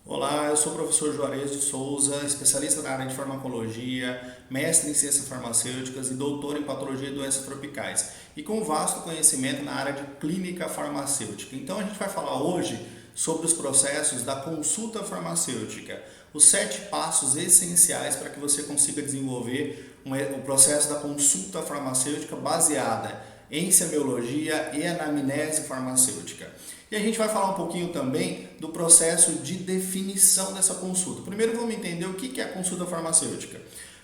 Olá, eu sou o professor Juarez de Souza, especialista na área de farmacologia, mestre em ciências farmacêuticas e doutor em patologia e doenças tropicais, e com vasto conhecimento na área de clínica farmacêutica. Então a gente vai falar hoje sobre os processos da consulta farmacêutica, os 7 passos essenciais para que você consiga desenvolver o processo da consulta farmacêutica baseada em semiologia e anamnese farmacêutica. E a gente vai falar um pouquinho também do processo de definição dessa consulta. Primeiro vamos entender o que é a consulta farmacêutica.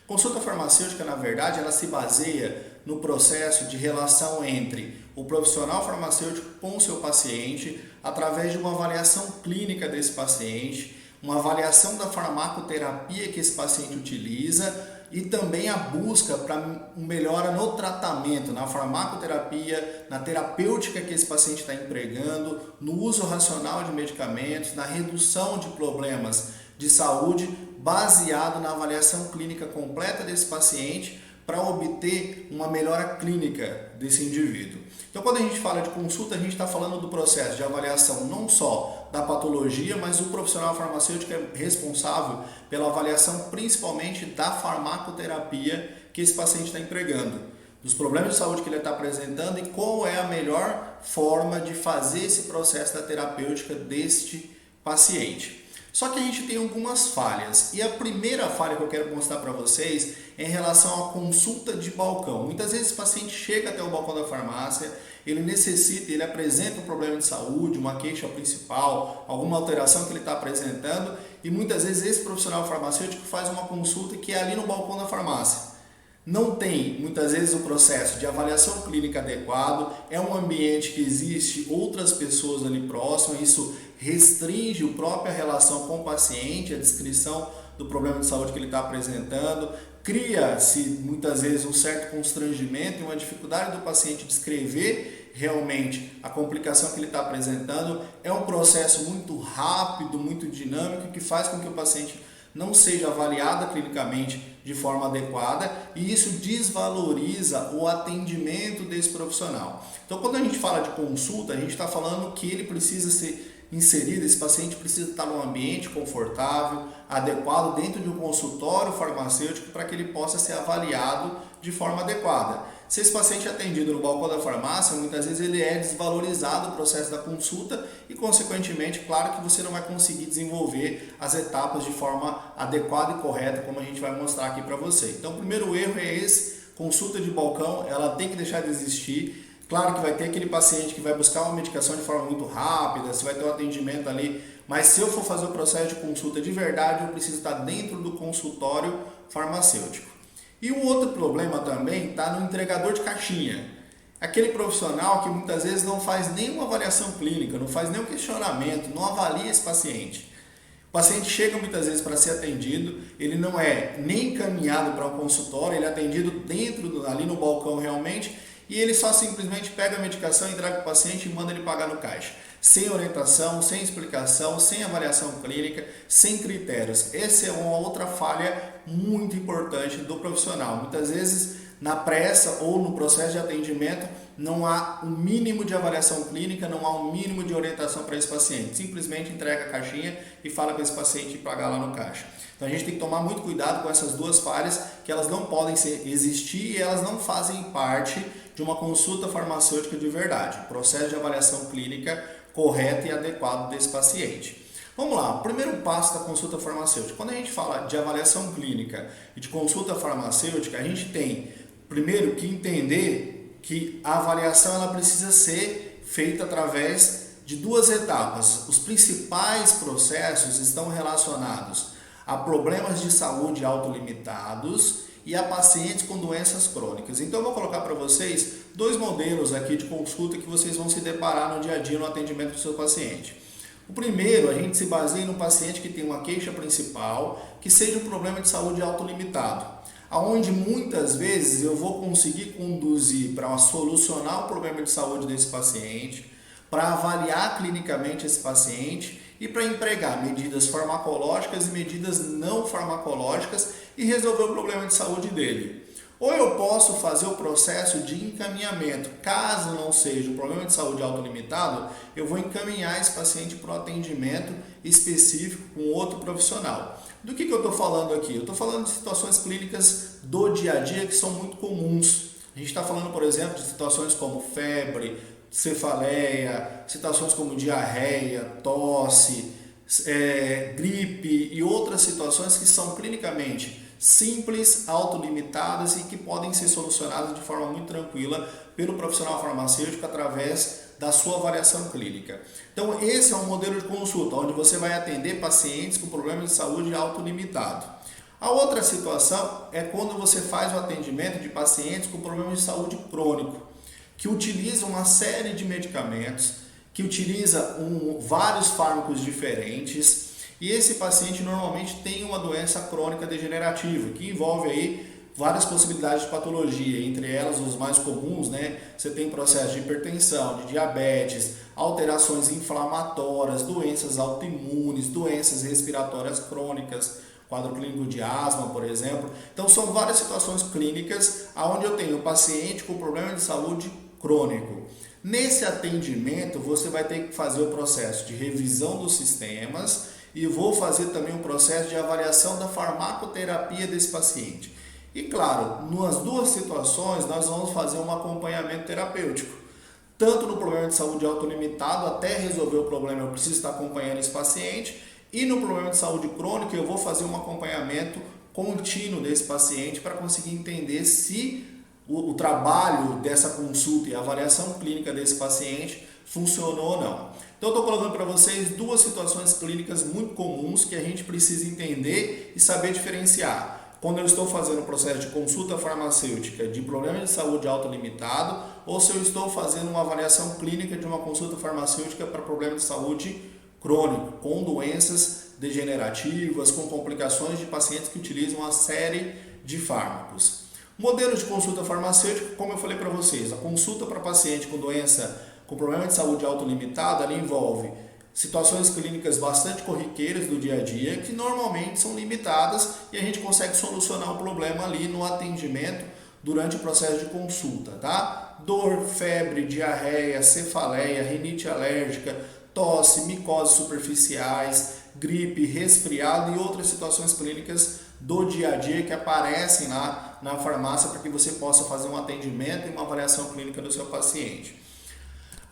Consulta farmacêutica, na verdade, ela se baseia no processo de relação entre o profissional farmacêutico com o seu paciente, através de uma avaliação clínica desse paciente, uma avaliação da farmacoterapia que esse paciente utiliza e também a busca para melhora no tratamento, na farmacoterapia, na terapêutica que esse paciente está empregando, no uso racional de medicamentos, na redução de problemas de saúde, baseado na avaliação clínica completa desse paciente para obter uma melhora clínica desse indivíduo. Então, quando a gente fala de consulta, a gente está falando do processo de avaliação não só da patologia, mas o profissional farmacêutico é responsável pela avaliação principalmente da farmacoterapia que esse paciente está empregando, dos problemas de saúde que ele está apresentando e qual é a melhor forma de fazer esse processo da terapêutica deste paciente. Só que a gente tem algumas falhas, e a primeira falha que eu quero mostrar para vocês é em relação à consulta de balcão. Muitas vezes o paciente chega até o balcão da farmácia, ele apresenta um problema de saúde, uma queixa principal, alguma alteração que ele está apresentando, e muitas vezes esse profissional farmacêutico faz uma consulta que é ali no balcão da farmácia. Não tem, muitas vezes, o processo de avaliação clínica adequado, é um ambiente que existe outras pessoas ali próximas, isso restringe a própria relação com o paciente, a descrição do problema de saúde que ele está apresentando, cria-se muitas vezes um certo constrangimento e uma dificuldade do paciente descrever realmente a complicação que ele está apresentando. É um processo muito rápido, muito dinâmico, que faz com que o paciente não seja avaliada clinicamente de forma adequada, e isso desvaloriza o atendimento desse profissional. Então, quando a gente fala de consulta, a gente está falando que ele precisa ser inserido, esse paciente precisa estar num ambiente confortável, adequado, dentro de um consultório farmacêutico, para que ele possa ser avaliado de forma adequada. Se esse paciente é atendido no balcão da farmácia, muitas vezes ele é desvalorizado o processo da consulta e, consequentemente, claro que você não vai conseguir desenvolver as etapas de forma adequada e correta, como a gente vai mostrar aqui para você. Então, o primeiro erro é esse: consulta de balcão, ela tem que deixar de existir. Claro que vai ter aquele paciente que vai buscar uma medicação de forma muito rápida, você vai ter um atendimento ali, mas se eu for fazer o processo de consulta de verdade, eu preciso estar dentro do consultório farmacêutico. E um outro problema também está no entregador de caixinha. Aquele profissional que muitas vezes não faz nenhuma avaliação clínica, não faz nenhum questionamento, não avalia esse paciente. O paciente chega muitas vezes para ser atendido, ele não é nem encaminhado para um consultório, ele é atendido ali no balcão realmente, e ele só simplesmente pega a medicação, entrega para o paciente e manda ele pagar no caixa. Sem orientação, sem explicação, sem avaliação clínica, sem critérios. Essa é uma outra falha muito importante do profissional. Muitas vezes, na pressa ou no processo de atendimento, não há um mínimo de avaliação clínica, não há um mínimo de orientação para esse paciente. Simplesmente entrega a caixinha e fala para esse paciente pagar lá no caixa. Então a gente tem que tomar muito cuidado com essas duas falhas, que elas não podem existir e elas não fazem parte de uma consulta farmacêutica de verdade. O processo de avaliação clínica correto e adequado desse paciente. Vamos lá, o primeiro passo da consulta farmacêutica. Quando a gente fala de avaliação clínica e de consulta farmacêutica, a gente tem primeiro que entender que a avaliação ela precisa ser feita através de 2 etapas. Os principais processos estão relacionados a problemas de saúde autolimitados e a pacientes com doenças crônicas. Então eu vou colocar para vocês 2 modelos aqui de consulta que vocês vão se deparar no dia a dia no atendimento do seu paciente. O primeiro, a gente se baseia no paciente que tem uma queixa principal, que seja um problema de saúde autolimitado, aonde muitas vezes eu vou conseguir conduzir para solucionar o problema de saúde desse paciente, para avaliar clinicamente esse paciente e para empregar medidas farmacológicas e medidas não farmacológicas e resolver o problema de saúde dele. Ou eu posso fazer o processo de encaminhamento. Caso não seja um problema de saúde autolimitado, eu vou encaminhar esse paciente para o atendimento específico com outro profissional. Do que eu estou falando aqui? Eu estou falando de situações clínicas do dia a dia que são muito comuns. A gente está falando, por exemplo, de situações como febre, cefaleia, situações como diarreia, tosse, gripe e outras situações que são clinicamente simples, autolimitadas e que podem ser solucionadas de forma muito tranquila pelo profissional farmacêutico através da sua avaliação clínica. Então, esse é um modelo de consulta, onde você vai atender pacientes com problemas de saúde autolimitado. A outra situação é quando você faz o atendimento de pacientes com problemas de saúde crônico, que utilizam uma série de medicamentos, que utiliza vários fármacos diferentes, e esse paciente normalmente tem uma doença crônica degenerativa, que envolve aí várias possibilidades de patologia, entre elas os mais comuns, né? Você tem processo de hipertensão, de diabetes, alterações inflamatórias, doenças autoimunes, doenças respiratórias crônicas, quadro clínico de asma, por exemplo. Então são várias situações clínicas onde eu tenho um paciente com problema de saúde crônico. Nesse atendimento você vai ter que fazer o processo de revisão dos sistemas e vou fazer também um processo de avaliação da farmacoterapia desse paciente. E claro, nas duas situações nós vamos fazer um acompanhamento terapêutico. Tanto no problema de saúde autolimitado, até resolver o problema eu preciso estar acompanhando esse paciente, e no problema de saúde crônica eu vou fazer um acompanhamento contínuo desse paciente para conseguir entender se o trabalho dessa consulta e a avaliação clínica desse paciente funcionou ou não. Então eu estou colocando para vocês duas situações clínicas muito comuns que a gente precisa entender e saber diferenciar. Quando eu estou fazendo o processo de consulta farmacêutica de problema de saúde autolimitado ou se eu estou fazendo uma avaliação clínica de uma consulta farmacêutica para problema de saúde crônico, com doenças degenerativas, com complicações de pacientes que utilizam uma série de fármacos. Modelo de consulta farmacêutica, como eu falei para vocês, a consulta para paciente com problema de saúde autolimitado, ela envolve situações clínicas bastante corriqueiras do dia a dia, que normalmente são limitadas e a gente consegue solucionar o problema ali no atendimento durante o processo de consulta, tá? Dor, febre, diarreia, cefaleia, rinite alérgica, tosse, micoses superficiais, gripe, resfriado e outras situações clínicas do dia a dia que aparecem lá na farmácia para que você possa fazer um atendimento e uma avaliação clínica do seu paciente.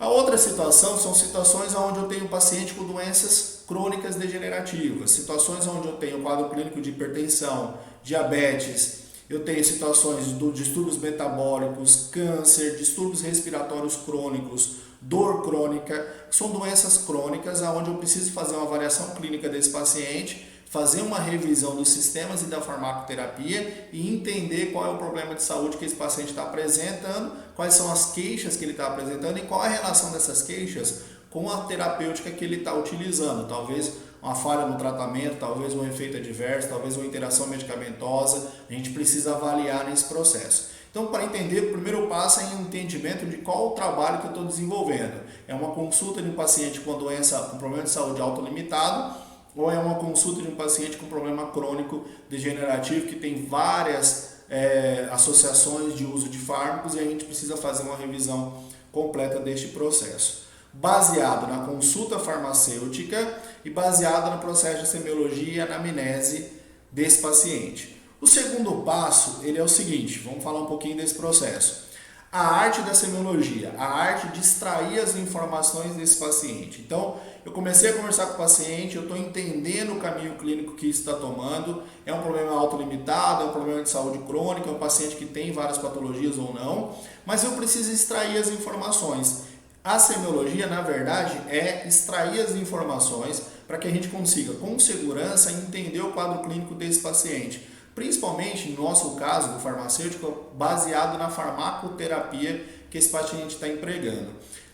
A outra situação são situações onde eu tenho paciente com doenças crônicas degenerativas, situações onde eu tenho quadro clínico de hipertensão, diabetes, eu tenho situações de distúrbios metabólicos, câncer, distúrbios respiratórios crônicos, dor crônica, são doenças crônicas onde eu preciso fazer uma avaliação clínica desse paciente, fazer uma revisão dos sistemas e da farmacoterapia e entender qual é o problema de saúde que esse paciente está apresentando, quais são as queixas que ele está apresentando e qual é a relação dessas queixas com a terapêutica que ele está utilizando. Talvez uma falha no tratamento, talvez um efeito adverso, talvez uma interação medicamentosa. A gente precisa avaliar nesse processo. Então, para entender, o primeiro passo é o entendimento de qual o trabalho que eu estou desenvolvendo. É uma consulta de um paciente com problema de saúde autolimitado, ou é uma consulta de um paciente com problema crônico degenerativo que tem várias associações de uso de fármacos e a gente precisa fazer uma revisão completa deste processo. Baseado na consulta farmacêutica e baseado no processo de semiologia e anamnese desse paciente. O segundo passo ele é o seguinte, vamos falar um pouquinho desse processo. A arte da semiologia, a arte de extrair as informações desse paciente. Então, eu comecei a conversar com o paciente, eu estou entendendo o caminho clínico que isso está tomando, é um problema autolimitado, é um problema de saúde crônica, é um paciente que tem várias patologias ou não, mas eu preciso extrair as informações. A semiologia, na verdade, é extrair as informações para que a gente consiga, com segurança, entender o quadro clínico desse paciente. Principalmente, no nosso caso, do farmacêutico, baseado na farmacoterapia que esse paciente está empregando.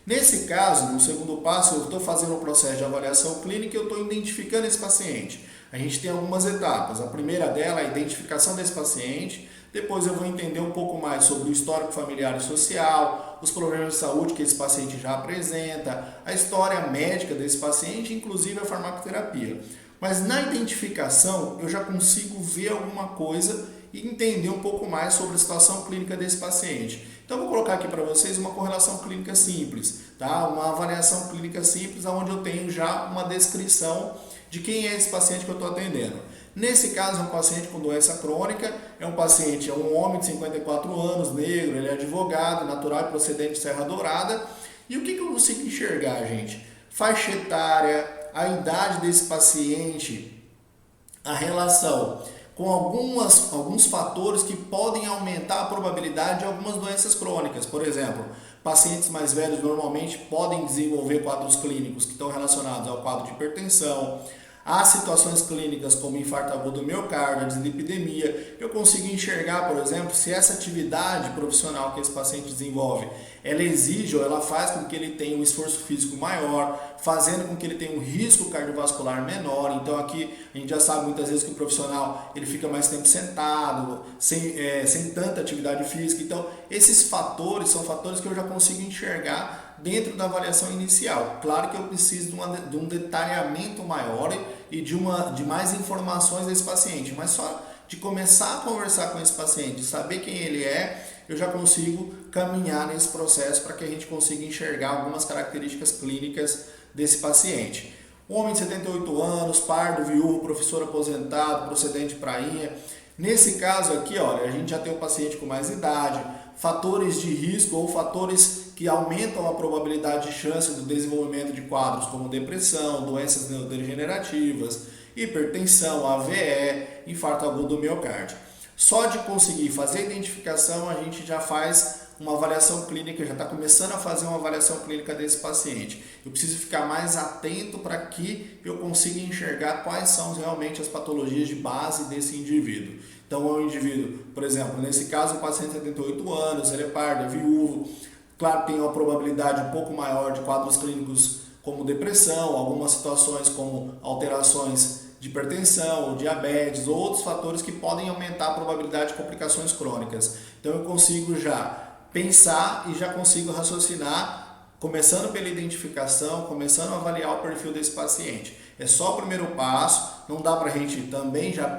Nesse caso, no segundo passo, eu estou fazendo o processo de avaliação clínica e eu estou identificando esse paciente. A gente tem algumas etapas. A primeira dela é a identificação desse paciente. Depois eu vou entender um pouco mais sobre o histórico familiar e social, os problemas de saúde que esse paciente já apresenta, a história médica desse paciente, inclusive a farmacoterapia. Mas na identificação eu já consigo ver alguma coisa e entender um pouco mais sobre a situação clínica desse paciente. Então, vou colocar aqui para vocês uma correlação clínica simples, tá? Uma avaliação clínica simples, onde eu tenho já uma descrição de quem é esse paciente que eu estou atendendo. Nesse caso, é um paciente com doença crônica, é um homem de 54 anos, negro, ele é advogado, natural e procedente de Serra Dourada. E o que eu consigo enxergar, gente? Faixa etária, a idade desse paciente, a relação com alguns fatores que podem aumentar a probabilidade de algumas doenças crônicas. Por exemplo, pacientes mais velhos normalmente podem desenvolver quadros clínicos que estão relacionados ao quadro de hipertensão. Há situações clínicas como infarto agudo do miocárdio, dislipidemia. Eu consigo enxergar, por exemplo, se essa atividade profissional que esse paciente desenvolve, ela exige ou ela faz com que ele tenha um esforço físico maior, fazendo com que ele tenha um risco cardiovascular menor. Então aqui a gente já sabe muitas vezes que o profissional ele fica mais tempo sentado, sem tanta atividade física. Então esses fatores são fatores que eu já consigo enxergar dentro da avaliação inicial. Claro que eu preciso de um detalhamento maior e de mais informações desse paciente, mas só de começar a conversar com esse paciente, saber quem ele é, eu já consigo caminhar nesse processo para que a gente consiga enxergar algumas características clínicas desse paciente. Um homem de 78 anos, pardo, viúvo, professor aposentado, procedente de prainha. Nesse caso aqui, olha, a gente já tem um paciente com mais idade, fatores de risco ou fatores que aumentam a probabilidade de chance do desenvolvimento de quadros como depressão, doenças neurodegenerativas, hipertensão, AVE, infarto agudo do miocárdio. Só de conseguir fazer a identificação, a gente já faz uma avaliação clínica, já está começando a fazer uma avaliação clínica desse paciente. Eu preciso ficar mais atento para que eu consiga enxergar quais são realmente as patologias de base desse indivíduo. Então, é um indivíduo, por exemplo, nesse caso, o paciente de 78 anos, ele é pardo, é viúvo, claro, tem uma probabilidade um pouco maior de quadros clínicos como depressão, algumas situações como alterações de hipertensão, diabetes ou outros fatores que podem aumentar a probabilidade de complicações crônicas. Então eu consigo já pensar e já consigo raciocinar, começando pela identificação, começando a avaliar o perfil desse paciente. É só o primeiro passo, não dá para a gente também já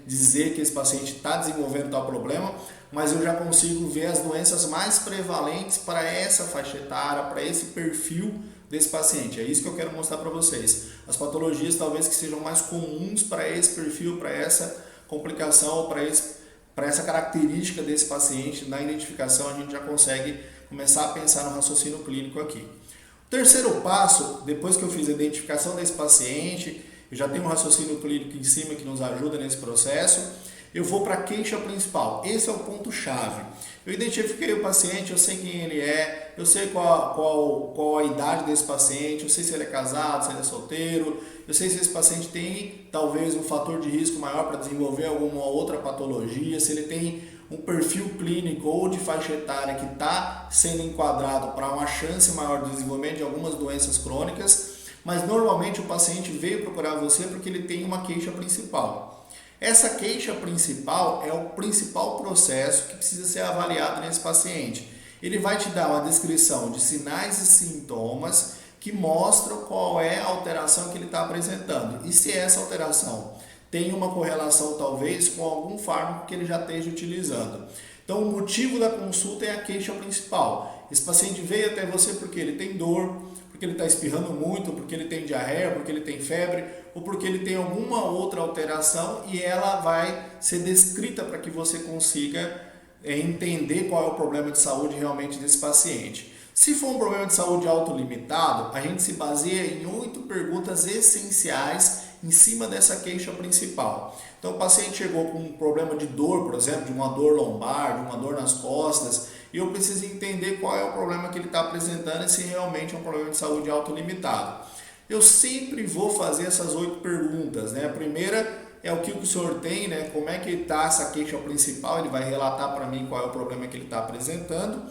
dizer que esse paciente está desenvolvendo tal problema, mas eu já consigo ver as doenças mais prevalentes para essa faixa etária, para esse perfil desse paciente. É isso que eu quero mostrar para vocês. As patologias talvez que sejam mais comuns para esse perfil, para essa complicação, para essa característica desse paciente. Na identificação a gente já consegue começar a pensar no raciocínio clínico aqui. O terceiro passo, depois que eu fiz a identificação desse paciente, eu já tenho um raciocínio clínico em cima que nos ajuda nesse processo, eu vou para a queixa principal. Esse é o ponto-chave. Eu identifiquei o paciente, eu sei quem ele é, eu sei qual a idade desse paciente, eu sei se ele é casado, se ele é solteiro, eu sei se esse paciente tem talvez um fator de risco maior para desenvolver alguma outra patologia, se ele tem um perfil clínico ou de faixa etária que está sendo enquadrado para uma chance maior de desenvolvimento de algumas doenças crônicas, mas normalmente o paciente veio procurar você porque ele tem uma queixa principal. Essa queixa principal é o principal processo que precisa ser avaliado nesse paciente. Ele vai te dar uma descrição de sinais e sintomas que mostram qual é a alteração que ele está apresentando. E se essa alteração tem uma correlação talvez com algum fármaco que ele já esteja utilizando. Então o motivo da consulta é a queixa principal. Esse paciente veio até você porque ele tem dor, porque ele está espirrando muito, porque ele tem diarreia, porque ele tem febre, ou porque ele tem alguma outra alteração e ela vai ser descrita para que você consiga entender qual é o problema de saúde realmente desse paciente. Se for um problema de saúde autolimitado, a gente se baseia em 8 perguntas essenciais em cima dessa queixa principal. Então o paciente chegou com um problema de dor, por exemplo, de uma dor lombar, de uma dor nas costas, e eu preciso entender qual é o problema que ele está apresentando e se realmente é um problema de saúde autolimitado. Eu sempre vou fazer essas 8 perguntas, né? A primeira é o que o senhor tem, né? Como é que está essa queixa principal, ele vai relatar para mim qual é o problema que ele está apresentando.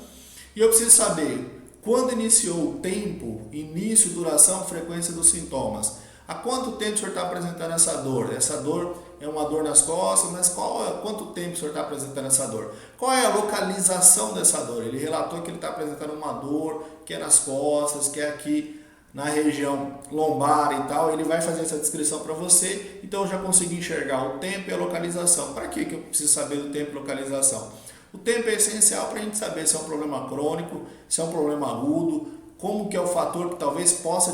E eu preciso saber quando iniciou o tempo, início, duração, frequência dos sintomas. Há quanto tempo o senhor está apresentando essa dor? Essa dor é uma dor nas costas, mas quanto tempo o senhor está apresentando essa dor? Qual é a localização dessa dor? Ele relatou que ele está apresentando uma dor que é nas costas, que é aqui na região lombar e tal, ele vai fazer essa descrição para você, então eu já consigo enxergar o tempo e a localização. Para que eu preciso saber do tempo e localização? O tempo é essencial para a gente saber se é um problema crônico, se é um problema agudo, como que é o fator que talvez possa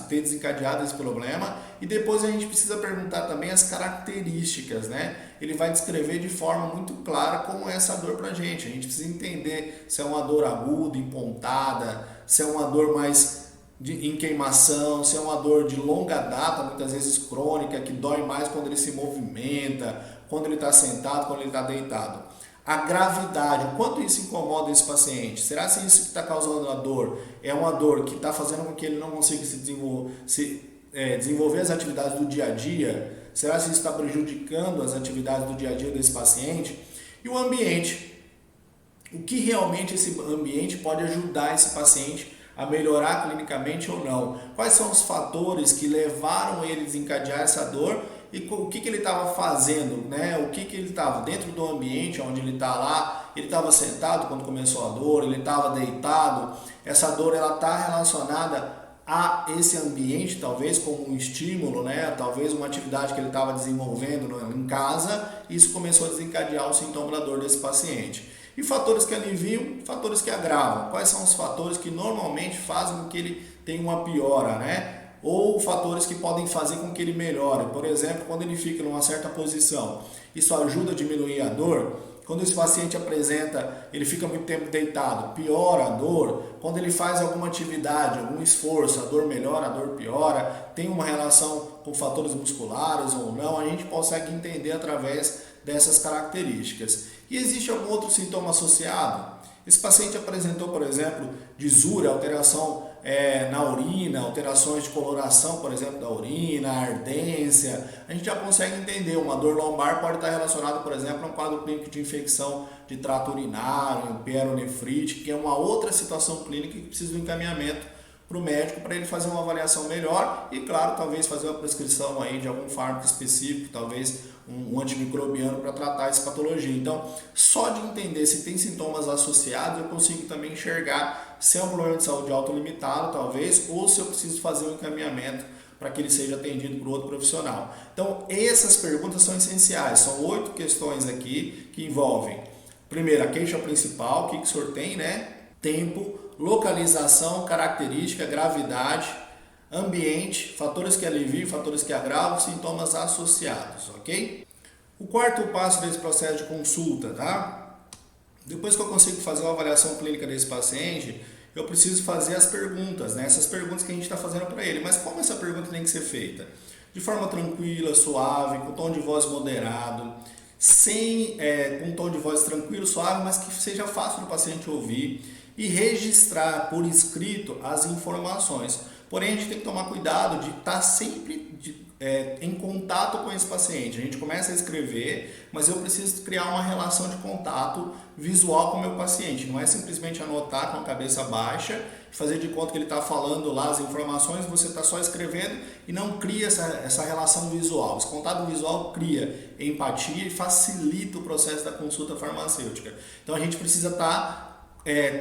ter desencadeado esse problema, e depois a gente precisa perguntar também as características, né? Ele vai descrever de forma muito clara como é essa dor pra gente. A gente precisa entender se é uma dor aguda, empontada, se é uma dor mais em queimação, se é uma dor de longa data, muitas vezes crônica, que dói mais quando ele se movimenta, quando ele está sentado, quando ele está deitado. A gravidade, o quanto isso incomoda esse paciente? Será que isso que está causando a dor é uma dor que está fazendo com que ele não consiga desenvolver as atividades do dia a dia? Será que isso está prejudicando as atividades do dia a dia desse paciente? E o ambiente, o que realmente esse ambiente pode ajudar esse paciente a melhorar clinicamente ou não? Quais são os fatores que levaram ele a desencadear essa dor? E o que ele estava fazendo, né? O que ele estava dentro do ambiente onde ele está lá? Ele estava sentado quando começou a dor, ele estava deitado. Essa dor ela está relacionada a esse ambiente, talvez como um estímulo, né? Talvez uma atividade que ele estava desenvolvendo em casa. Isso começou a desencadear o sintoma da dor desse paciente. E fatores que aliviam, fatores que agravam. Quais são os fatores que normalmente fazem com que ele tenha uma piora, né? Ou fatores que podem fazer com que ele melhore. Por exemplo, quando ele fica numa certa posição, isso ajuda a diminuir a dor. Quando esse paciente apresenta, ele fica muito tempo deitado, piora a dor. Quando ele faz alguma atividade, algum esforço, a dor melhora, a dor piora. Tem uma relação com fatores musculares ou não, a gente consegue entender através dessas características. E existe algum outro sintoma associado? Esse paciente apresentou, por exemplo, disúria, alteração na urina, alterações de coloração, por exemplo, da urina, ardência. A gente já consegue entender, uma dor lombar pode estar relacionada, por exemplo, a um quadro clínico de infecção de trato urinário, pieronefrite, que é uma outra situação clínica que precisa do encaminhamento para o médico para ele fazer uma avaliação melhor e, claro, talvez fazer uma prescrição aí de algum fármaco específico, talvez um antimicrobiano para tratar essa patologia. Então, só de entender se tem sintomas associados, eu consigo também enxergar se é um problema de saúde autolimitado, talvez, ou se eu preciso fazer um encaminhamento para que ele seja atendido por outro profissional. Então, essas perguntas são essenciais. São 8 questões aqui que envolvem, primeiro, a queixa principal, o que o senhor tem, né? Tempo, localização, característica, gravidade, ambiente, fatores que aliviam, fatores que agravam, sintomas associados, ok? O quarto passo desse processo de consulta, tá? Depois que eu consigo fazer uma avaliação clínica desse paciente, eu preciso fazer as perguntas, né? Essas perguntas que a gente está fazendo para ele. Mas como essa pergunta tem que ser feita? De forma tranquila, suave, com tom de voz moderado, com um tom de voz tranquilo, suave, mas que seja fácil do paciente ouvir, e registrar por escrito as informações. Porém, a gente tem que tomar cuidado de estar sempre em contato com esse paciente. A gente começa a escrever, mas eu preciso criar uma relação de contato visual com o meu paciente. Não é simplesmente anotar com a cabeça baixa, fazer de conta que ele está falando lá as informações, você está só escrevendo e não cria essa relação visual. Esse contato visual cria empatia e facilita o processo da consulta farmacêutica. Então, a gente precisa estar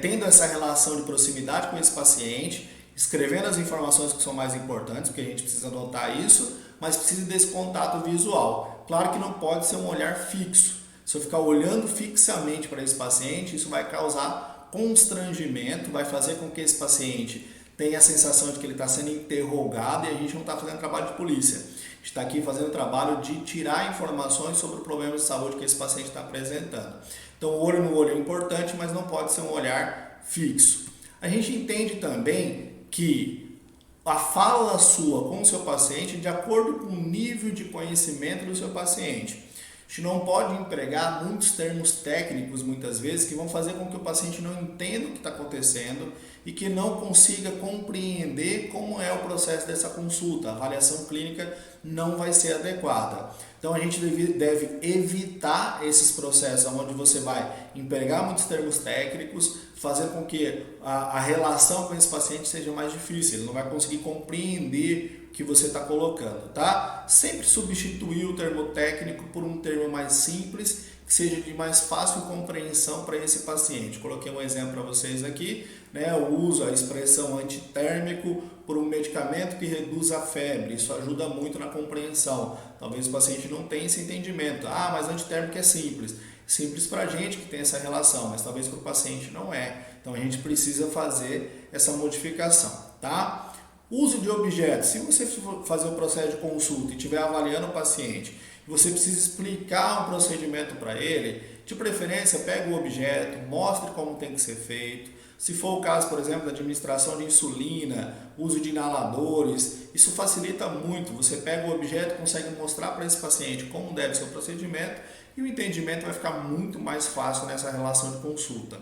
tendo essa relação de proximidade com esse paciente, escrevendo as informações que são mais importantes, porque a gente precisa anotar isso, mas precisa desse contato visual. Claro que não pode ser um olhar fixo. Se eu ficar olhando fixamente para esse paciente, isso vai causar constrangimento, vai fazer com que esse paciente tenha a sensação de que ele está sendo interrogado e a gente não está fazendo trabalho de polícia. A gente está aqui fazendo o trabalho de tirar informações sobre o problema de saúde que esse paciente está apresentando. Então, o olho no olho é importante, mas não pode ser um olhar fixo. A gente entende também que a fala sua com o seu paciente é de acordo com o nível de conhecimento do seu paciente. A gente não pode empregar muitos termos técnicos, muitas vezes, que vão fazer com que o paciente não entenda o que está acontecendo e que não consiga compreender como é o processo dessa consulta. A avaliação clínica não vai ser adequada. Então, a gente deve evitar esses processos onde você vai empregar muitos termos técnicos, fazer com que a relação com esse paciente seja mais difícil. Ele não vai conseguir compreender o que você está colocando, tá? Sempre substituir o termo técnico por um termo mais simples, que seja de mais fácil compreensão para esse paciente. Coloquei um exemplo para vocês aqui, né? Eu uso a expressão antitérmico por um medicamento que reduz a febre. Isso ajuda muito na compreensão. Talvez o paciente não tenha esse entendimento. Ah, mas antitérmico é simples. Simples para a gente que tem essa relação, mas talvez para o paciente não é. Então a gente precisa fazer essa modificação, tá? Uso de objetos. Se você for fazer o processo de consulta e estiver avaliando o paciente, você precisa explicar um procedimento para ele, de preferência pega o objeto, mostre como tem que ser feito. Se for o caso, por exemplo, da administração de insulina, uso de inaladores, isso facilita muito. Você pega o objeto, consegue mostrar para esse paciente como deve ser o procedimento e o entendimento vai ficar muito mais fácil nessa relação de consulta.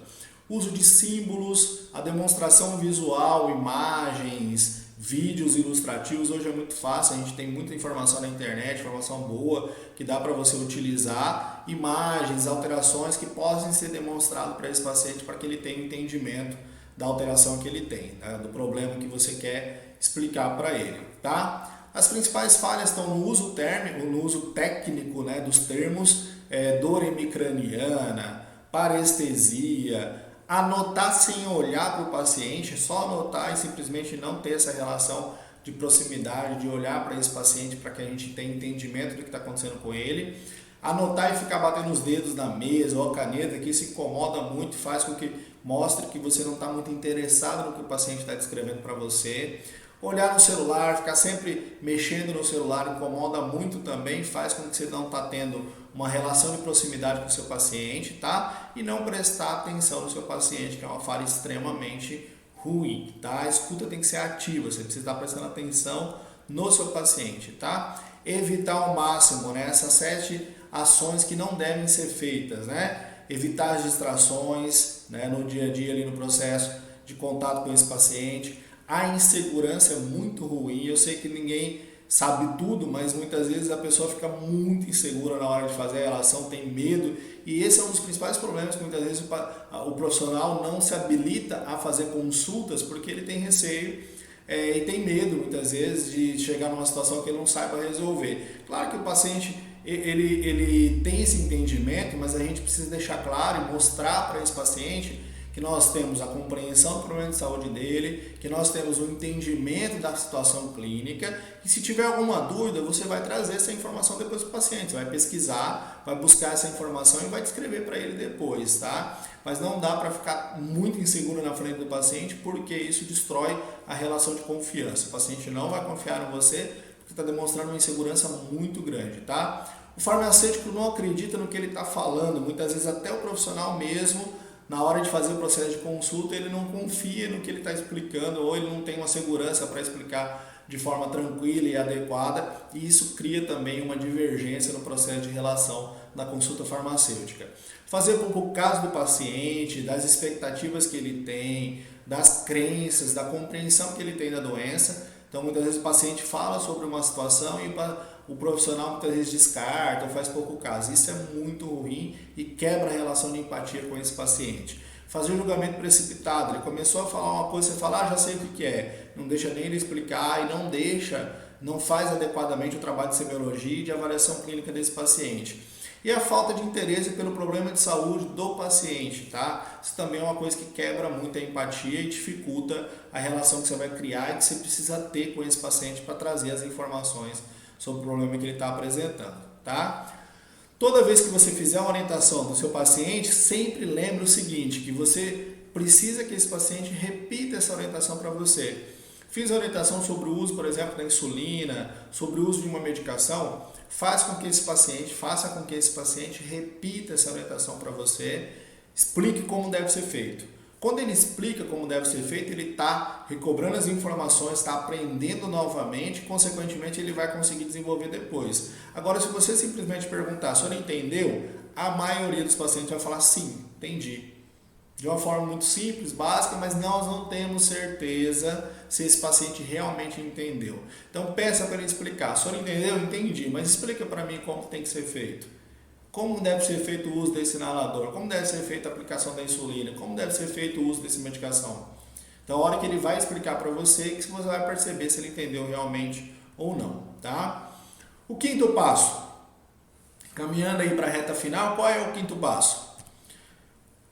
Uso de símbolos, a demonstração visual, imagens, vídeos ilustrativos, hoje é muito fácil, a gente tem muita informação na internet, informação boa, que dá para você utilizar, imagens, alterações que possam ser demonstradas para esse paciente, para que ele tenha entendimento da alteração que ele tem, né, do problema que você quer explicar para ele, tá? As principais falhas estão no uso térmico, no uso técnico, né, dos termos dor hemicraniana, parestesia, anotar sem olhar para o paciente, só anotar e simplesmente não ter essa relação de proximidade, de olhar para esse paciente para que a gente tenha entendimento do que está acontecendo com ele. Anotar e ficar batendo os dedos na mesa ou a caneta, que isso incomoda muito, faz com que mostre que você não está muito interessado no que o paciente está descrevendo para você. Olhar no celular, ficar sempre mexendo no celular incomoda muito também, faz com que você não está tendo uma relação de proximidade com o seu paciente, tá? E não prestar atenção no seu paciente, que é uma falha extremamente ruim, tá? A escuta tem que ser ativa, você precisa estar prestando atenção no seu paciente, tá? Evitar ao máximo, né, essas 7 ações que não devem ser feitas, né? Evitar as distrações, né, no dia a dia ali no processo de contato com esse paciente. A insegurança é muito ruim, eu sei que ninguém sabe tudo, mas muitas vezes a pessoa fica muito insegura na hora de fazer a relação, tem medo, e esse é um dos principais problemas que muitas vezes o profissional não se habilita a fazer consultas porque ele tem receio e tem medo muitas vezes de chegar numa situação que ele não saiba resolver. Claro que o paciente ele tem esse entendimento, mas a gente precisa deixar claro e mostrar para esse paciente que nós temos a compreensão do problema de saúde dele, que nós temos o entendimento da situação clínica, e se tiver alguma dúvida, você vai trazer essa informação depois para o paciente, você vai pesquisar, vai buscar essa informação e vai descrever para ele depois, tá? Mas não dá para ficar muito inseguro na frente do paciente, porque isso destrói a relação de confiança. O paciente não vai confiar em você, porque está demonstrando uma insegurança muito grande, tá? O farmacêutico não acredita no que ele está falando, muitas vezes até o profissional mesmo, na hora de fazer o processo de consulta, ele não confia no que ele está explicando ou ele não tem uma segurança para explicar de forma tranquila e adequada, e isso cria também uma divergência no processo de relação da consulta farmacêutica. Fazer por caso do paciente, das expectativas que ele tem, das crenças, da compreensão que ele tem da doença. Então, muitas vezes o paciente fala sobre uma situação e o profissional muitas vezes descarta ou faz pouco caso. Isso é muito ruim e quebra a relação de empatia com esse paciente. Fazer julgamento precipitado. Ele começou a falar uma coisa, você fala, já sei o que é. Não deixa nem ele explicar e não faz adequadamente o trabalho de semiologia e de avaliação clínica desse paciente. E a falta de interesse pelo problema de saúde do paciente, tá? Isso também é uma coisa que quebra muito a empatia e dificulta a relação que você vai criar e que você precisa ter com esse paciente para trazer as informações sobre o problema que ele está apresentando, tá? Toda vez que você fizer uma orientação do seu paciente, sempre lembre o seguinte, que você precisa que esse paciente repita essa orientação para você. Fiz a orientação sobre o uso, por exemplo, da insulina, sobre o uso de uma medicação, faça com que esse paciente repita essa orientação para você, explique como deve ser feito. Quando ele explica como deve ser feito, ele está recobrando as informações, está aprendendo novamente, consequentemente ele vai conseguir desenvolver depois. Agora, se você simplesmente perguntar, se ele entendeu, a maioria dos pacientes vai falar sim, entendi. De uma forma muito simples, básica, mas nós não temos certeza se esse paciente realmente entendeu. Então peça para ele explicar. Se ele entendeu, entendi, mas explica para mim como tem que ser feito. Como deve ser feito o uso desse inalador, como deve ser feita a aplicação da insulina, como deve ser feito o uso dessa medicação. Então a hora que ele vai explicar para você, que você vai perceber se ele entendeu realmente ou não, tá? O quinto passo, caminhando aí para a reta final, qual é o quinto passo?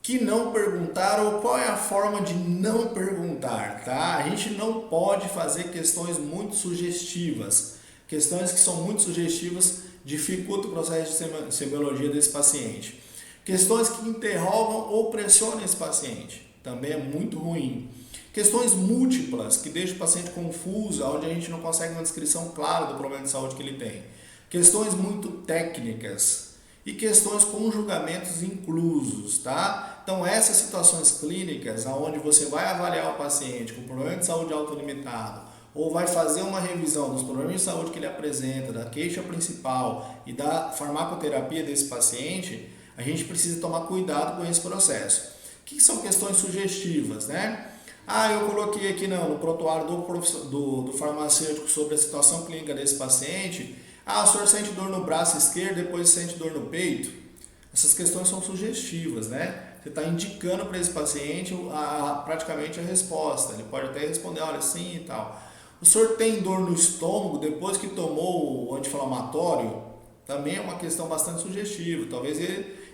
que não perguntar ou qual é a forma de não perguntar, tá? A gente não pode fazer questões muito sugestivas. Questões que são muito sugestivas dificultam o processo de semiologia desse paciente. Questões que interrogam ou pressionam esse paciente, também é muito ruim. Questões múltiplas, que deixam o paciente confuso, onde a gente não consegue uma descrição clara do problema de saúde que ele tem. Questões muito técnicas e questões com julgamentos inclusos, tá? Então, essas situações clínicas, onde você vai avaliar o paciente com problema de saúde autolimitado, ou vai fazer uma revisão dos problemas de saúde que ele apresenta, da queixa principal e da farmacoterapia desse paciente, a gente precisa tomar cuidado com esse processo. O que são questões sugestivas, né? Eu coloquei aqui no prontuário do farmacêutico sobre a situação clínica desse paciente. O senhor sente dor no braço esquerdo, depois sente dor no peito. Essas questões são sugestivas, né? Você está indicando para esse paciente praticamente a resposta. Ele pode até responder, olha, sim e tal. O senhor tem dor no estômago depois que tomou o anti-inflamatório? Também é uma questão bastante sugestiva. Talvez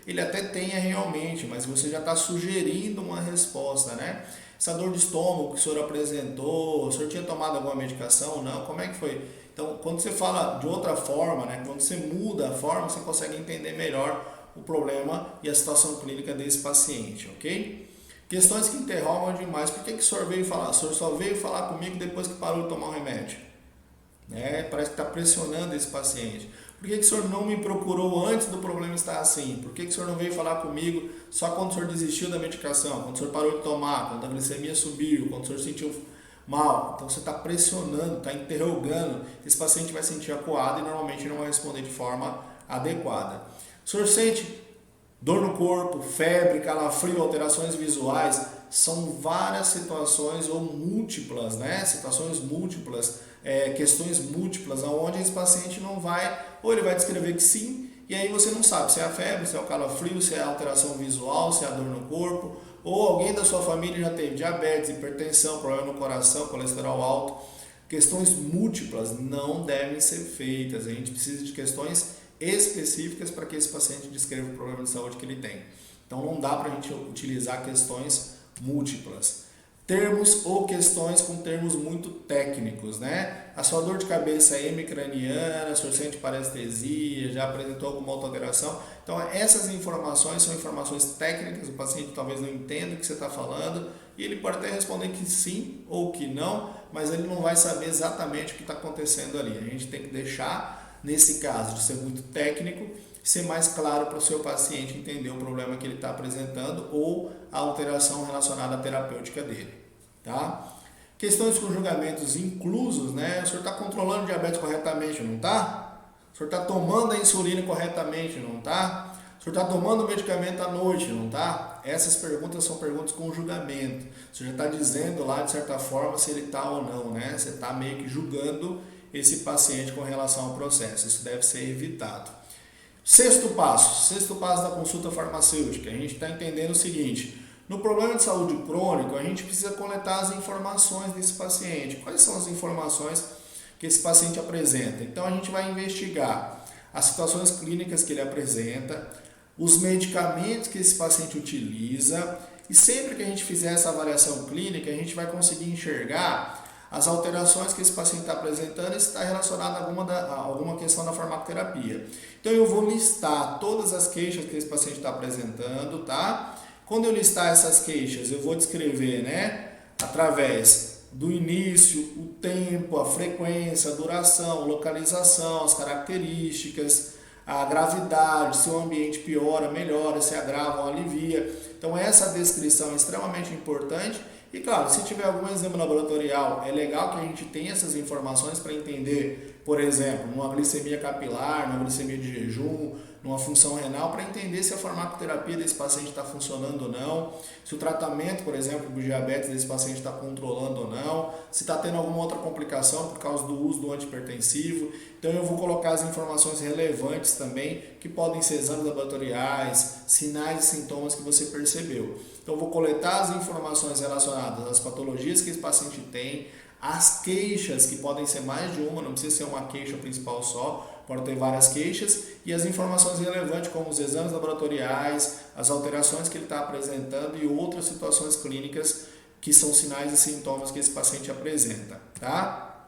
ele até tenha realmente, mas você já está sugerindo uma resposta, né? Essa dor de estômago que o senhor apresentou, o senhor tinha tomado alguma medicação? Não, como é que foi? Então, quando você fala de outra forma, né? Quando você muda a forma, você consegue entender melhor o problema e a situação clínica desse paciente, ok? Questões que interrogam demais. Por que o senhor veio falar? O senhor só veio falar comigo depois que parou de tomar o remédio? Parece que está pressionando esse paciente. Por que o senhor não me procurou antes do problema estar assim? Por que o senhor não veio falar comigo só quando o senhor desistiu da medicação? Quando o senhor parou de tomar? Quando a glicemia subiu? Quando o senhor sentiu mal? Então você está pressionando, está interrogando. Esse paciente vai sentir acuado e normalmente não vai responder de forma adequada. O senhor sente dor no corpo, febre, calafrio, alterações visuais? São várias situações ou múltiplas, né? Situações múltiplas, questões múltiplas, onde esse paciente não vai, ou ele vai descrever que sim, e aí você não sabe se é a febre, se é o calafrio, se é a alteração visual, se é a dor no corpo, ou alguém da sua família já teve diabetes, hipertensão, problema no coração, colesterol alto. Questões múltiplas não devem ser feitas, a gente precisa de questões específicas para que esse paciente descreva o problema de saúde que ele tem. Então não dá para a gente utilizar questões múltiplas. Termos ou questões com termos muito técnicos, né? A sua dor de cabeça é hemicraniana, o senhor sente parestesia, já apresentou alguma outra alteração? Então essas informações são informações técnicas, o paciente talvez não entenda o que você está falando e ele pode até responder que sim ou que não, mas ele não vai saber exatamente o que está acontecendo ali. A gente tem que deixar, nesse caso, de ser muito técnico, ser mais claro para o seu paciente entender o problema que ele está apresentando ou a alteração relacionada à terapêutica dele, tá? Questões com julgamentos inclusos, né? O senhor está controlando o diabetes corretamente, não está? O senhor está tomando a insulina corretamente, não está? O senhor está tomando o medicamento à noite, não está? Essas perguntas são perguntas com julgamento. O senhor já está dizendo lá, de certa forma, se ele está ou não, né? Você está meio que julgando esse paciente com relação ao processo. Isso deve ser evitado. Sexto passo da consulta farmacêutica. A gente está entendendo o seguinte: no problema de saúde crônico, a gente precisa coletar as informações desse paciente. Quais são as informações que esse paciente apresenta? Então a gente vai investigar as situações clínicas que ele apresenta, os medicamentos que esse paciente utiliza, e sempre que a gente fizer essa avaliação clínica, a gente vai conseguir enxergar as alterações que esse paciente está apresentando e se está relacionado a alguma questão da farmacoterapia. Então eu vou listar todas as queixas que esse paciente está apresentando, tá? Quando eu listar essas queixas, eu vou descrever, né, através do início, o tempo, a frequência, a duração, localização, as características, a gravidade, se o ambiente piora, melhora, se agrava ou alivia. Então essa descrição é extremamente importante. E claro, se tiver algum exame laboratorial, é legal que a gente tenha essas informações para entender, por exemplo, numa glicemia capilar, numa glicemia de jejum, numa função renal, para entender se a farmacoterapia desse paciente está funcionando ou não, se o tratamento, por exemplo, do diabetes desse paciente está controlando ou não, se está tendo alguma outra complicação por causa do uso do antihipertensivo. Então eu vou colocar as informações relevantes também, que podem ser exames laboratoriais, sinais e sintomas que você percebeu. Então eu vou coletar as informações relacionadas às patologias que esse paciente tem, as queixas, que podem ser mais de uma, não precisa ser uma queixa principal só, pode ter várias queixas, e as informações relevantes como os exames laboratoriais, as alterações que ele está apresentando e outras situações clínicas que são sinais e sintomas que esse paciente apresenta, tá?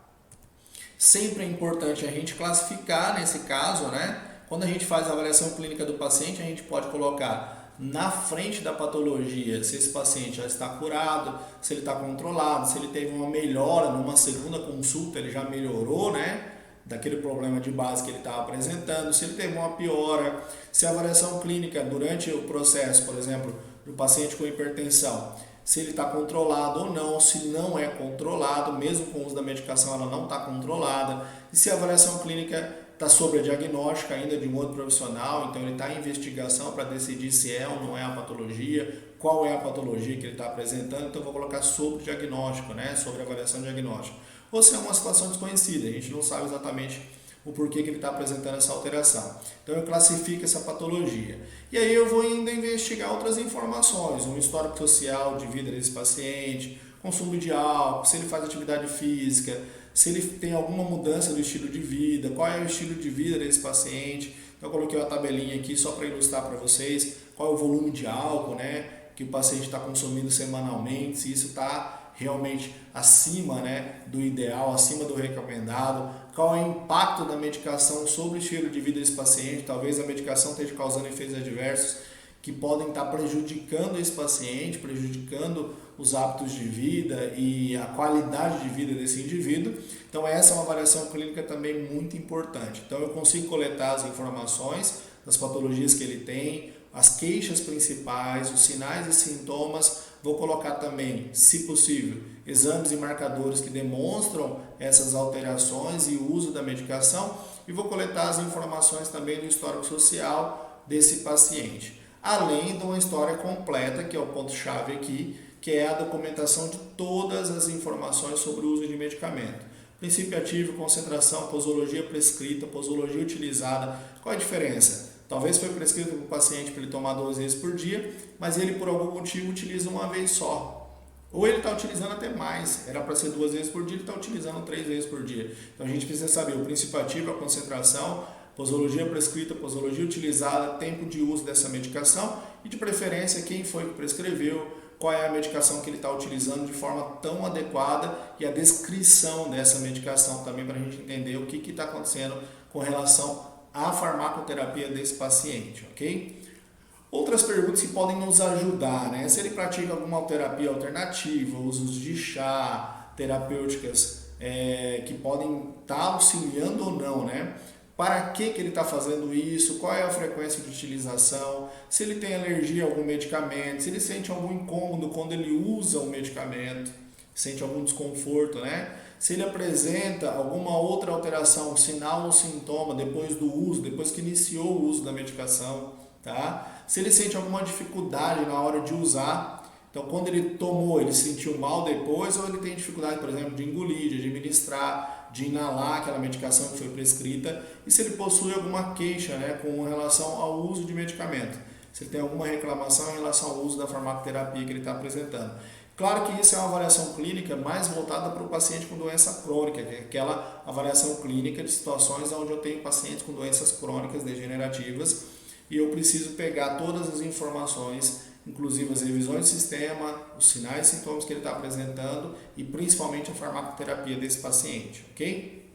Sempre é importante a gente classificar nesse caso, né? Quando a gente faz a avaliação clínica do paciente, a gente pode colocar na frente da patologia se esse paciente já está curado, se ele está controlado, se ele teve uma melhora numa segunda consulta, ele já melhorou, né? Daquele problema de base que ele estava apresentando, se ele teve uma piora, se a avaliação clínica durante o processo, por exemplo, do paciente com hipertensão, se ele está controlado ou não, se não é controlado, mesmo com o uso da medicação ela não está controlada, e se a avaliação clínica está sobre a diagnóstica ainda de um outro profissional, então ele está em investigação para decidir se é ou não é a patologia, qual é a patologia que ele está apresentando, então eu vou colocar sobre o diagnóstico, né? Sobre a avaliação diagnóstica. Ou se é uma situação desconhecida, a gente não sabe exatamente o porquê que ele está apresentando essa alteração. Então eu classifico essa patologia. E aí eu vou ainda investigar outras informações, um histórico social de vida desse paciente, consumo de álcool, se ele faz atividade física, se ele tem alguma mudança do estilo de vida, qual é o estilo de vida desse paciente. Então eu coloquei uma tabelinha aqui só para ilustrar para vocês qual é o volume de álcool, né, que o paciente está consumindo semanalmente, se isso está realmente acima, né, do ideal, acima do recomendado, qual é o impacto da medicação sobre o estilo de vida desse paciente, talvez a medicação esteja causando efeitos adversos que podem estar prejudicando esse paciente, prejudicando os hábitos de vida e a qualidade de vida desse indivíduo. Então essa é uma avaliação clínica também muito importante. Então eu consigo coletar as informações das patologias que ele tem, as queixas principais, os sinais e sintomas, vou colocar também, se possível, exames e marcadores que demonstram essas alterações e o uso da medicação, e vou coletar as informações também do histórico social desse paciente. Além de uma história completa, que é o ponto-chave aqui, que é a documentação de todas as informações sobre o uso de medicamento. Princípio ativo, concentração, posologia prescrita, posologia utilizada. Qual a diferença? Talvez foi prescrito para o paciente para ele tomar 2 vezes por dia, mas ele por algum motivo utiliza uma vez só. Ou ele está utilizando até mais, era para ser 2 vezes por dia, ele está utilizando 3 vezes por dia. Então a gente precisa saber o princípio ativo, a concentração, posologia prescrita, posologia utilizada, tempo de uso dessa medicação e de preferência quem foi que prescreveu, qual é a medicação que ele está utilizando de forma tão adequada e a descrição dessa medicação também para a gente entender o que está acontecendo com relação à farmacoterapia desse paciente, ok? Outras perguntas que podem nos ajudar, né? Se ele pratica alguma terapia alternativa, usos de chá, terapêuticas que podem estar auxiliando ou não, né? Para que ele está fazendo isso, qual é a frequência de utilização, se ele tem alergia a algum medicamento, se ele sente algum incômodo quando ele usa o medicamento, sente algum desconforto, né? Se ele apresenta alguma outra alteração, sinal ou sintoma depois do uso, depois que iniciou o uso da medicação, tá? Se ele sente alguma dificuldade na hora de usar, então quando ele tomou, ele sentiu mal depois, ou ele tem dificuldade, por exemplo, de engolir, de administrar, de inalar aquela medicação que foi prescrita, e se ele possui alguma queixa, né, com relação ao uso de medicamento, se ele tem alguma reclamação em relação ao uso da farmacoterapia que ele está apresentando. Claro que isso é uma avaliação clínica mais voltada para o paciente com doença crônica, que é aquela avaliação clínica de situações onde eu tenho pacientes com doenças crônicas degenerativas e eu preciso pegar todas as informações, inclusive as revisões de sistema, os sinais e sintomas que ele está apresentando e principalmente a farmacoterapia desse paciente, ok?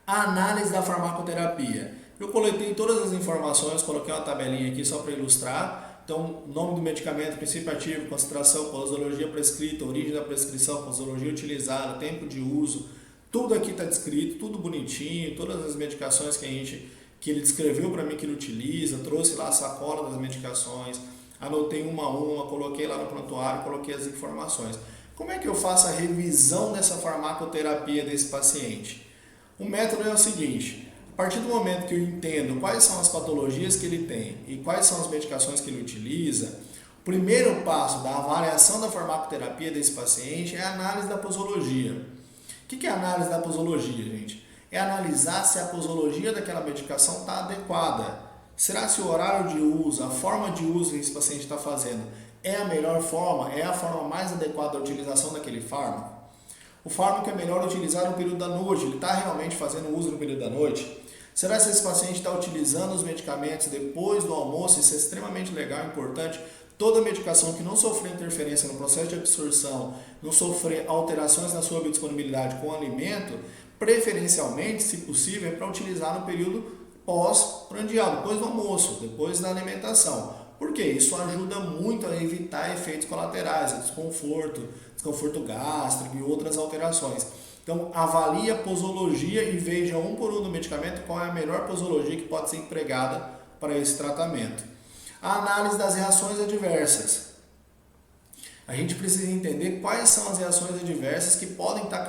A análise da farmacoterapia. Eu coletei todas as informações, coloquei uma tabelinha aqui só para ilustrar. Então, nome do medicamento, princípio ativo, concentração, posologia prescrita, origem da prescrição, posologia utilizada, tempo de uso, tudo aqui está descrito, tudo bonitinho, todas as medicações que ele descreveu para mim que ele utiliza, trouxe lá a sacola das medicações, anotei uma a uma, coloquei lá no prontuário, coloquei as informações. Como é que eu faço a revisão dessa farmacoterapia desse paciente? O método é o seguinte: a partir do momento que eu entendo quais são as patologias que ele tem e quais são as medicações que ele utiliza, o primeiro passo da avaliação da farmacoterapia desse paciente é a análise da posologia. O que é a análise da posologia, gente? É analisar se a posologia daquela medicação está adequada. Será se o horário de uso, a forma de uso que esse paciente está fazendo é a melhor forma, é a forma mais adequada da utilização daquele fármaco? O fármaco é melhor utilizar no período da noite, ele está realmente fazendo uso no período da noite? Será se esse paciente está utilizando os medicamentos depois do almoço? Isso é extremamente legal, importante. Toda medicação que não sofrer interferência no processo de absorção, não sofrer alterações na sua biodisponibilidade com o alimento, preferencialmente, se possível, é para utilizar no período pós-prandial, depois do almoço, depois da alimentação. Por quê? Isso ajuda muito a evitar efeitos colaterais, desconforto gástrico e outras alterações. Então, avalie a posologia e veja um por um do medicamento qual é a melhor posologia que pode ser empregada para esse tratamento. A análise das reações adversas. A gente precisa entender quais são as reações adversas que podem estar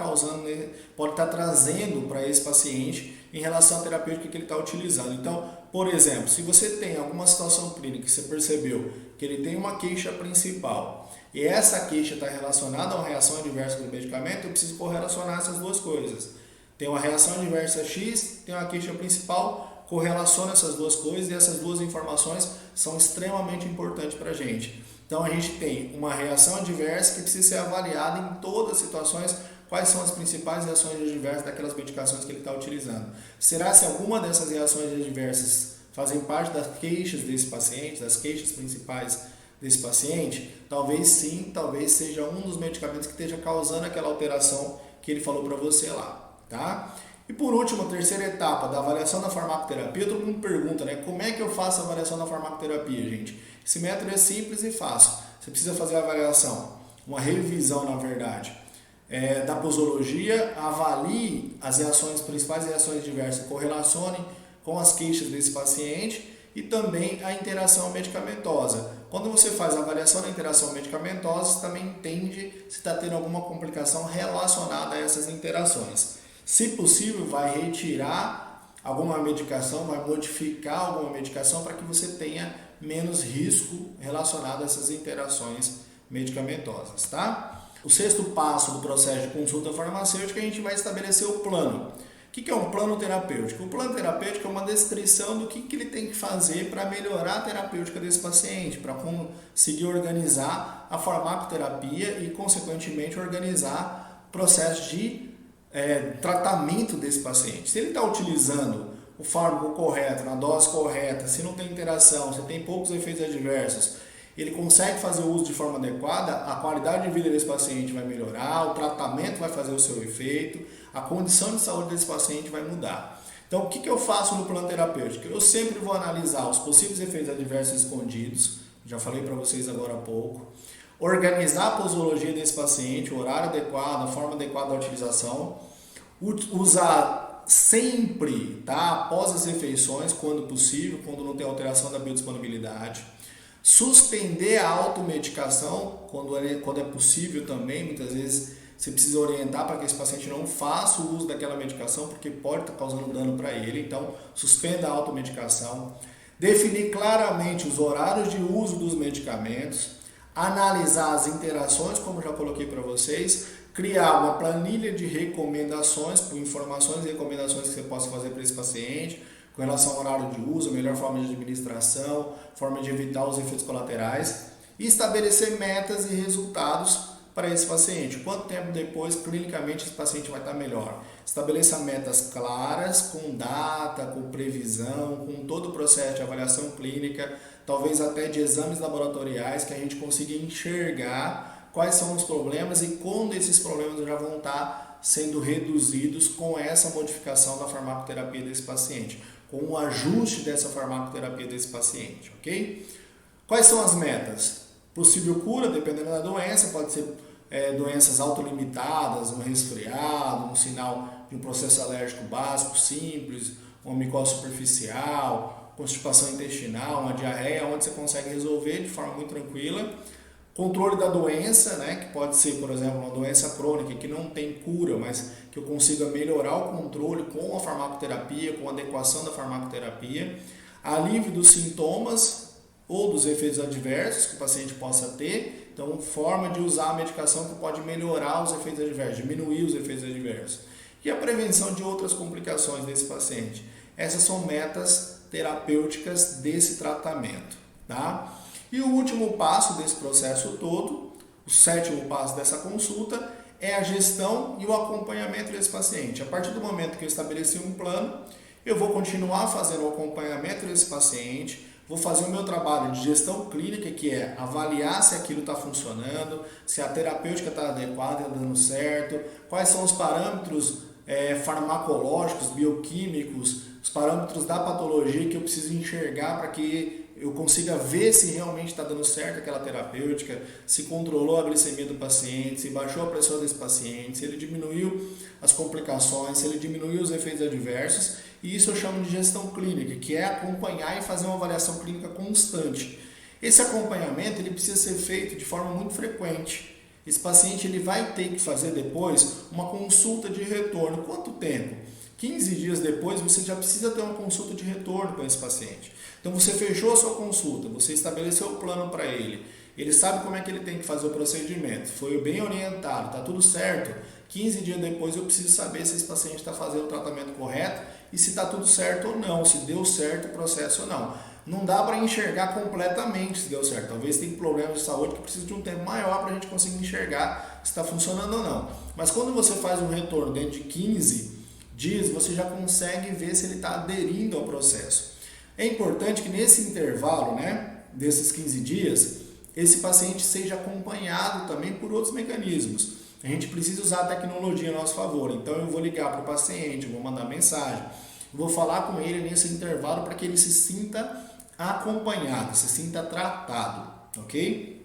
trazendo para esse paciente em relação à terapêutica que ele está utilizando. Então, por exemplo, se você tem alguma situação clínica que você percebeu que ele tem uma queixa principal e essa queixa está relacionada a uma reação adversa do medicamento, eu preciso correlacionar essas duas coisas. Tem uma reação adversa X, tem uma queixa principal, correlaciona essas duas coisas e essas duas informações são extremamente importantes para a gente. Então a gente tem uma reação adversa que precisa ser avaliada em todas as situações, quais são as principais reações adversas daquelas medicações que ele está utilizando. Será se alguma dessas reações adversas fazem parte das queixas desse paciente, das queixas principais desse paciente? Talvez sim, talvez seja um dos medicamentos que esteja causando aquela alteração que ele falou para você lá, tá? E por último, a terceira etapa da avaliação da farmacoterapia, todo mundo pergunta, né? Como é que eu faço a avaliação da farmacoterapia, gente? Esse método é simples e fácil. Você precisa fazer a avaliação, uma revisão, na verdade, da posologia, avalie as principais reações adversas, correlacione com as queixas desse paciente e também a interação medicamentosa. Quando você faz a avaliação da interação medicamentosa, você também entende se está tendo alguma complicação relacionada a essas interações. Se possível, vai retirar alguma medicação, vai modificar alguma medicação para que você tenha menos risco relacionado a essas interações medicamentosas, tá? O sexto passo do processo de consulta farmacêutica, a gente vai estabelecer o plano. O que é um plano terapêutico? O plano terapêutico é uma descrição do que ele tem que fazer para melhorar a terapêutica desse paciente, para conseguir organizar a farmacoterapia e, consequentemente, organizar o processo de tratamento desse paciente. Se ele está utilizando o fármaco correto, na dose correta, se não tem interação, se tem poucos efeitos adversos, ele consegue fazer o uso de forma adequada, a qualidade de vida desse paciente vai melhorar, o tratamento vai fazer o seu efeito, a condição de saúde desse paciente vai mudar. Então, o que eu faço no plano terapêutico? Eu sempre vou analisar os possíveis efeitos adversos escondidos, já falei para vocês agora há pouco, organizar a posologia desse paciente, o horário adequado, a forma adequada da utilização, usar sempre, tá, após as refeições, quando possível, quando não tem alteração da biodisponibilidade, suspender a automedicação quando é possível também. Muitas vezes você precisa orientar para que esse paciente não faça o uso daquela medicação porque pode estar causando dano para ele, então suspenda a automedicação, definir claramente os horários de uso dos medicamentos, analisar as interações, como já coloquei para vocês, criar uma planilha de recomendações, com informações e recomendações que você possa fazer para esse paciente, com relação ao horário de uso, melhor forma de administração, forma de evitar os efeitos colaterais, e estabelecer metas e resultados para esse paciente. Quanto tempo depois, clinicamente, esse paciente vai estar melhor? Estabeleça metas claras, com data, com previsão, com todo o processo de avaliação clínica, talvez até de exames laboratoriais, que a gente consiga enxergar quais são os problemas e quando esses problemas já vão estar sendo reduzidos com essa modificação da farmacoterapia desse paciente, com o ajuste dessa farmacoterapia desse paciente, ok? Quais são as metas? Possível cura, dependendo da doença, pode ser doenças autolimitadas, um resfriado, um sinal de um processo alérgico básico, simples, uma micose superficial, constipação intestinal, uma diarreia, onde você consegue resolver de forma muito tranquila. Controle da doença, né, que pode ser, por exemplo, uma doença crônica que não tem cura, mas que eu consiga melhorar o controle com a farmacoterapia, com a adequação da farmacoterapia. Alívio dos sintomas ou dos efeitos adversos que o paciente possa ter. Então, forma de usar a medicação que pode melhorar os efeitos adversos, diminuir os efeitos adversos. E a prevenção de outras complicações desse paciente. Essas são metas terapêuticas desse tratamento, tá? E o último passo desse processo todo, o sétimo passo dessa consulta, é a gestão e o acompanhamento desse paciente. A partir do momento que eu estabeleci um plano, Eu vou continuar fazendo o acompanhamento desse paciente, vou fazer o meu trabalho de gestão clínica, que é avaliar se aquilo está funcionando, se a terapêutica está adequada, está dando certo, quais são os parâmetros farmacológicos, bioquímicos, os parâmetros da patologia que eu preciso enxergar para que eu consiga ver se realmente está dando certo aquela terapêutica, se controlou a glicemia do paciente, se baixou a pressão desse paciente, se ele diminuiu as complicações, se ele diminuiu os efeitos adversos. E isso eu chamo de gestão clínica, que é acompanhar e fazer uma avaliação clínica constante. Esse acompanhamento ele precisa ser feito de forma muito frequente. Esse paciente ele vai ter que fazer depois uma consulta de retorno. Quanto tempo? 15 dias depois você já precisa ter uma consulta de retorno com esse paciente. Então você fechou a sua consulta, você estabeleceu o plano para ele, ele sabe como é que ele tem que fazer o procedimento, foi bem orientado, está tudo certo. 15 dias depois eu preciso saber se esse paciente está fazendo o tratamento correto e se está tudo certo ou não, se deu certo o processo ou não. Não dá para enxergar completamente se deu certo. Talvez tenha problemas de saúde que precisa de um tempo maior para a gente conseguir enxergar se está funcionando ou não. Mas quando você faz um retorno dentro de 15 dias, você já consegue ver se ele está aderindo ao processo. É importante que nesse intervalo, desses 15 dias, esse paciente seja acompanhado também por outros mecanismos. A gente precisa usar a tecnologia a nosso favor. Então eu vou ligar para o paciente, vou mandar mensagem, vou falar com ele nesse intervalo para que ele se sinta acompanhado, se sinta tratado, ok?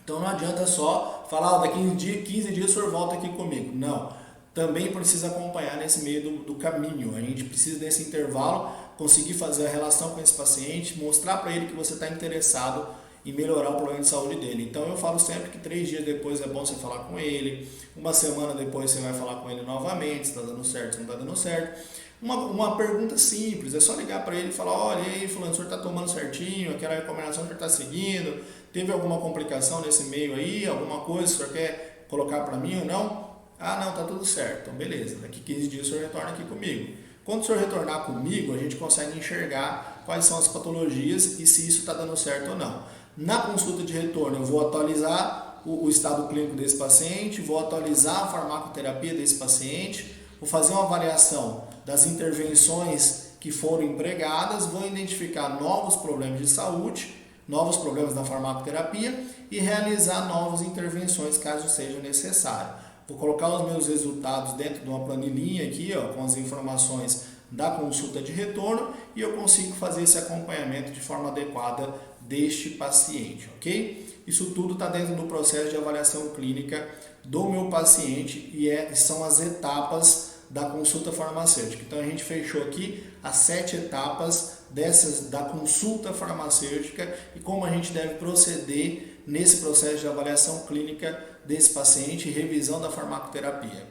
Então não adianta só falar, daqui 15 dias o senhor volta aqui comigo. Não, também precisa acompanhar nesse meio do caminho. A gente precisa desse intervalo conseguir fazer a relação com esse paciente, mostrar para ele que você está interessado em melhorar o problema de saúde dele. Então eu falo sempre que 3 dias depois é bom você falar com ele, uma semana depois você vai falar com ele novamente, se está dando certo, se não está dando certo. Uma pergunta simples, é só ligar para ele e falar, olha aí fulano, o senhor está tomando certinho, aquela recomendação que o senhor está seguindo, teve alguma complicação nesse meio aí, alguma coisa que o senhor quer colocar para mim ou não? Ah não, está tudo certo, então beleza, daqui 15 dias o senhor retorna aqui comigo. Quando o senhor retornar comigo, a gente consegue enxergar quais são as patologias e se isso está dando certo ou não. Na consulta de retorno, eu vou atualizar o estado clínico desse paciente, vou atualizar a farmacoterapia desse paciente, vou fazer uma avaliação das intervenções que foram empregadas, vou identificar novos problemas de saúde, novos problemas na farmacoterapia e realizar novas intervenções caso seja necessário. Vou colocar os meus resultados dentro de uma planilhinha aqui, com as informações da consulta de retorno e eu consigo fazer esse acompanhamento de forma adequada deste paciente, ok? Isso tudo está dentro do processo de avaliação clínica do meu paciente e são as etapas da consulta farmacêutica. Então a gente fechou aqui as 7 etapas da consulta farmacêutica e como a gente deve proceder nesse processo de avaliação clínica desse paciente e revisão da farmacoterapia.